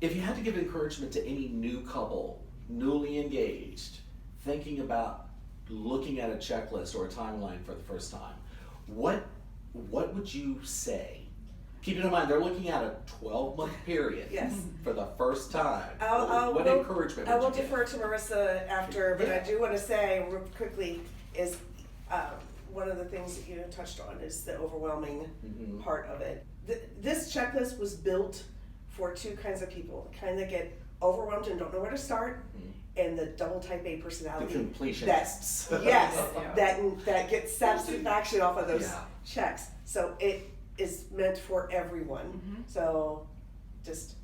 If you had to give encouragement to any new couple, newly engaged, thinking about looking at a checklist or a timeline for the first time, what would you say? Keeping in mind they're looking at a 12-month period for the first time. What encouragement would you give? I will defer to Marissa after, but I do want to say real quickly is one of the things that you touched on is the overwhelming part of it. This checklist was built for two kinds of people: the kind that get overwhelmed and don't know where to start, and the double type A personality. The completionists. That gets satisfaction off of those checks. So it is meant for everyone. So just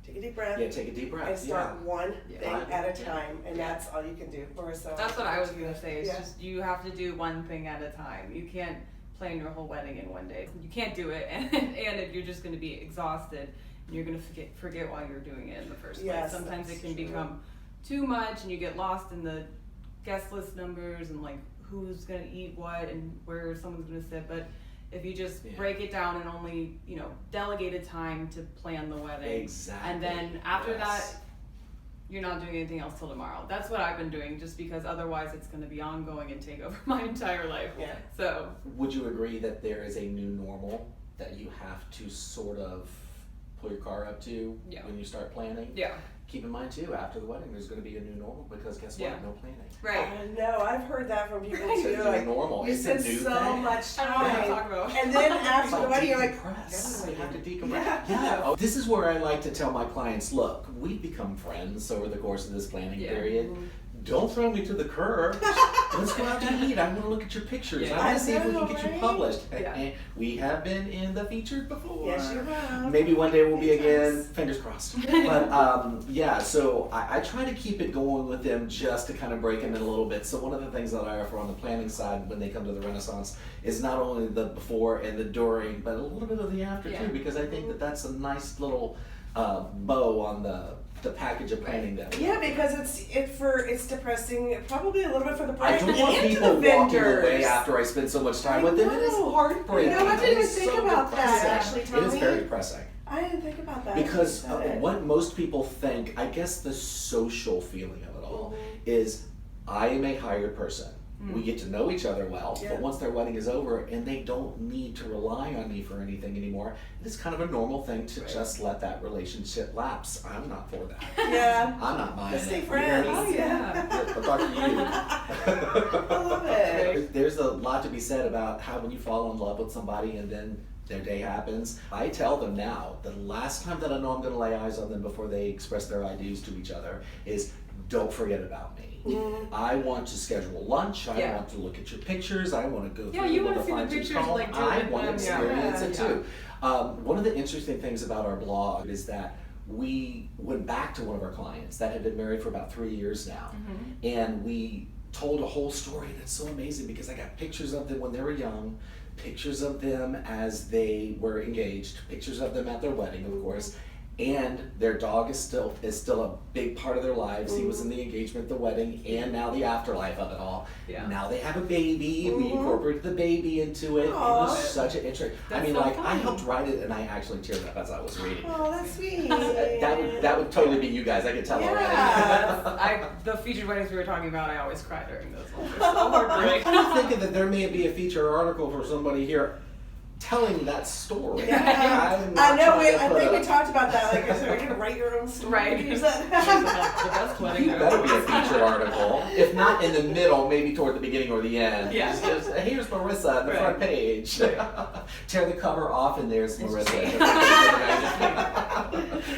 take a deep breath. Yeah, take a deep breath. And start one thing at a time, and that's all you can do. Marissa. That's what I was gonna say. It's just you have to do one thing at a time. You can't plan your whole wedding in one day. You can't do it, and you're just gonna be exhausted. And you're gonna forget why you're doing it in the first place. Sometimes it can become too much, and you get lost in the guest list numbers and like who's gonna eat what and where someone's gonna sit. But if you just break it down and only delegated time to plan the wedding, and then after that, you're not doing anything else till tomorrow. That's what I've been doing, just because otherwise it's going to be ongoing and take over my entire life. So, would you agree that there is a new normal that you have to sort of pull your car up to when you start planning? Keep in mind too, after the wedding, there's going to be a new normal because guess what? No planning. Right. I know. I've heard that from people too. It's like, normal. You it's spend a new so thing. much I don't know what time, to talk about. and then after the wedding, you're like, you have to decompress. Oh, this is where I like to tell my clients, look, we've become friends over the course of this planning period. Don't throw me to the curb. Let's go out to eat. I want to look at your pictures. I want to see if we can get you published. We have been in the featured before. Yes, you have. Maybe one day we'll be again. Fingers crossed. But so I try to keep it going with them just to kind of break them in a little bit. So one of the things that I offer on the planning side when they come to the Renaissance is not only the before and the during, but a little bit of the after too, because I think that that's a nice little bow on the package of planning that we have. Because it's depressing, probably a little bit for the bride I don't want and people the vendors. walking away after I spend so much time with them. It is heartbreaking. You know, I didn't even think so about that, depressing. actually, Tommy. It is very depressing. I didn't think about that. Because what most people think, I guess the social feeling of it all is, I am a hired person. We get to know each other well, but once their wedding is over and they don't need to rely on me for anything anymore, it's kind of a normal thing to just let that relationship lapse. I'm not for that. I'm not buying Let's stay that. friends. I'll talk to you. I love it. There's a lot to be said about how when you fall in love with somebody and then their day happens. I tell them now, the last time that I know I'm going to lay eyes on them before they express their I do's to each other is, don't forget about me. I want to schedule lunch. I want to look at your pictures. I want to go through you the want to see the fine-tooth pictures, comb. like, I want to them. experience it too. One of the interesting things about our blog is that we went back to one of our clients that had been married for about 3 years now, and we told a whole story, and it's so amazing because I got pictures of them when they were young, pictures of them as they were engaged, pictures of them at their wedding, of course, and their dog is still a big part of their lives. He was in the engagement, the wedding, and now the afterlife of it all. Now they have a baby. We incorporated the baby into it. It was such an interesting. I mean, like, I helped write it, and I actually teared up as I was reading. Oh, that's sweet. That would totally be you guys. I can tell already. The featured weddings we were talking about, I always cry during those ones. They're so heartbreaking. I'm thinking that there may be a feature article for somebody here telling that story. I know. I think we talked about that. Like, so you're gonna write your own story. Right. You better be a feature article. If not in the middle, maybe toward the beginning or the end. Just, here's Marissa on the front page. Tear the cover off, and there's Marissa.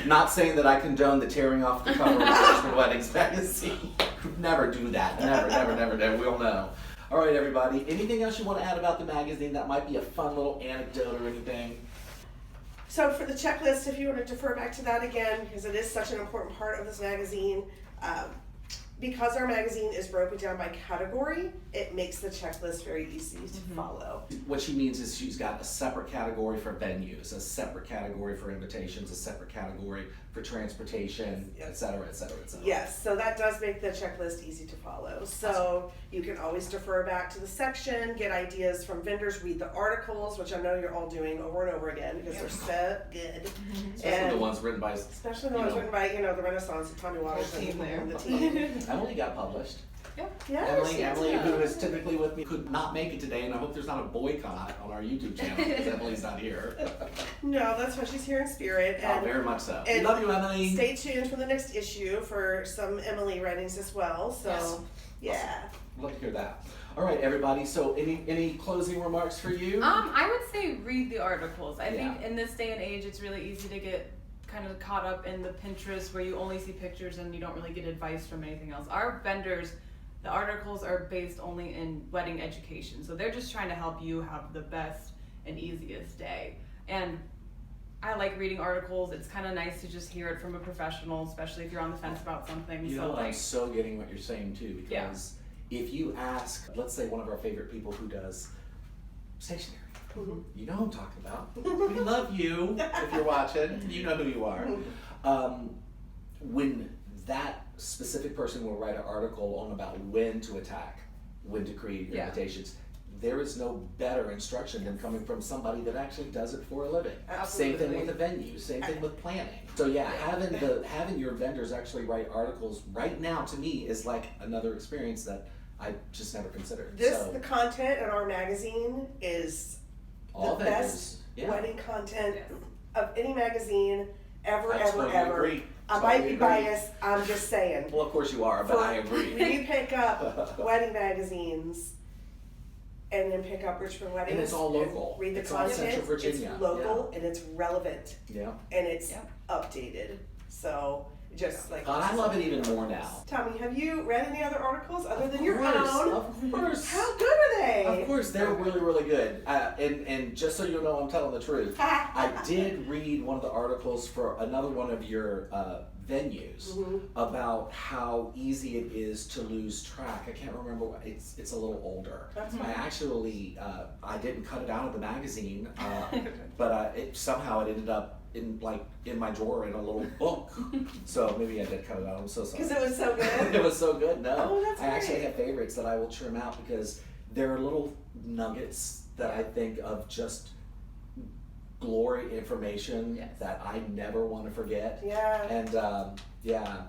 Not saying that I condone the tearing off the cover of the Richmond Weddings magazine. Never do that. Never. We'll know. All right, everybody. Anything else you want to add about the magazine that might be a fun little anecdote or anything? So for the checklist, if you want to defer back to that again, because it is such an important part of this magazine, because our magazine is broken down by category, it makes the checklist very easy to follow. What she means is she's got a separate category for venues, a separate category for invitations, a separate category for for transportation, et cetera, et cetera, et cetera. Yes, so that does make the checklist easy to follow. So you can always defer back to the section, get ideas from vendors, read the articles, which I know you're all doing over and over again because they're so good. Especially the ones written by, especially the ones written by, the Renaissance, Tommy Waters and the team. Emily got published. Yeah, Emily, who is typically with me, could not make it today, and I hope there's not a boycott on our YouTube channel because Emily's not here. No, that's why she's here in spirit. And very much so. We love you, Emily. Stay tuned for the next issue for some Emily writings as well. So, yeah. Awesome. Love to hear that. All right, everybody. So, any closing remarks for you? I would say read the articles. I think in this day and age, it's really easy to get kind of caught up in the Pinterest where you only see pictures and you don't really get advice from anything else. Our vendors, the articles are based only in wedding education, so they're just trying to help you have the best and easiest day. And I like reading articles. It's kind of nice to just hear it from a professional, especially if you're on the fence about something. I'm so getting what you're saying too, because if you ask, let's say one of our favorite people who does stationery, you know who I'm talking about. We love you if you're watching. You know who you are. When that specific person will write an article on about when to attack, when to create your invitations, there is no better instruction than coming from somebody that actually does it for a living. Absolutely. Same thing with the venue, same thing with planning. So having your vendors actually write articles right now to me is like another experience that I just never considered. The content in our magazine is all the best wedding content of any magazine ever. Agree. I might be biased, I'm just saying. Well, of course you are, but I agree. When you pick up wedding magazines and then pick up Richmond Weddings, and it's all local. Read the it's content. All Central Virginia. It's local and it's relevant. Yeah. And it's updated. So just like God, I love it even more now. Tommy, have you read any other articles other than your own? Of course. How good are they? Of course, they're really, really good. And just so you know, I'm telling the truth. I did read one of the articles for another one of your venues about how easy it is to lose track. I can't remember what it's a little older. That's I actually I didn't cut it out of the magazine, but somehow it ended up in my drawer in a little book. So maybe I did cut it out. I'm so sorry. Because it was so good. It was so good. No, oh, that's I actually have favorites that I will trim out because there are little nuggets that I think of just glory information that I never want to forget. Yeah. And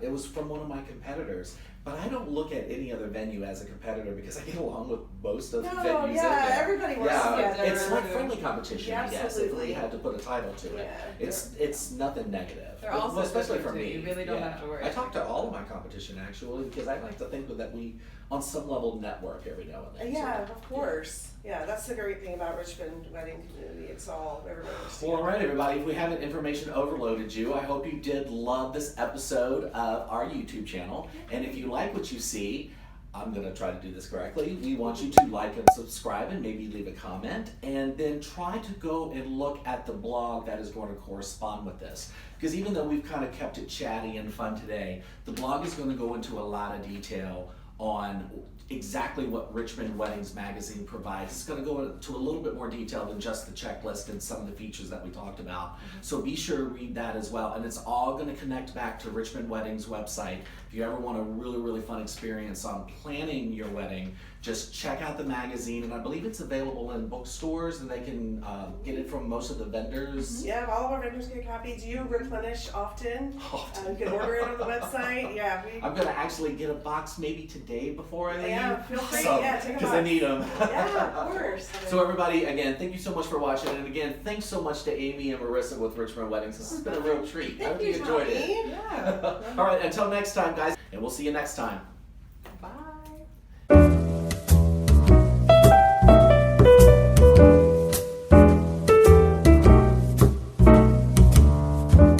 it was from one of my competitors. But I don't look at any other venue as a competitor because I get along with most of the venues in there. Everybody works together. It's like friendly competition, I guess, if we had to put a title to it. Yeah. It's nothing negative. They're also especially for me. You really don't have to worry. I talk to all of my competition actually because I like to think that we, on some level, network every now and then. Yeah, of course. Yeah, that's the great thing about Richmond wedding community. It's all everybody works together. Well, all right, everybody. If we haven't information overloaded you, I hope you did love this episode of our YouTube channel. And if you like what you see, I'm going to try to do this correctly. We want you to like and subscribe and maybe leave a comment. And then try to go and look at the blog that is going to correspond with this. Because even though we've kind of kept it chatty and fun today, the blog is going to go into a lot of detail on exactly what Richmond Weddings Magazine provides. It's going to go into a little bit more detail than just the checklist and some of the features that we talked about. So be sure to read that as well. And it's all going to connect back to Richmond Weddings website. If you ever want a really, really fun experience on planning your wedding, just check out the magazine. And I believe it's available in bookstores and they can get it from most of the vendors. Yeah, all of our vendors get a copy. Do you replenish often? You can order it on the website. Yeah. I'm going to actually get a box maybe today before I leave. Yeah, feel free. So, take a box. Because I need them. Yeah, of course. So everybody, again, thank you so much for watching. And again, thanks so much to Amy and Marissa with Richmond Weddings. This has been a real treat. I hope you enjoyed it. Yeah. All right, until next time, guys. And we'll see you next time.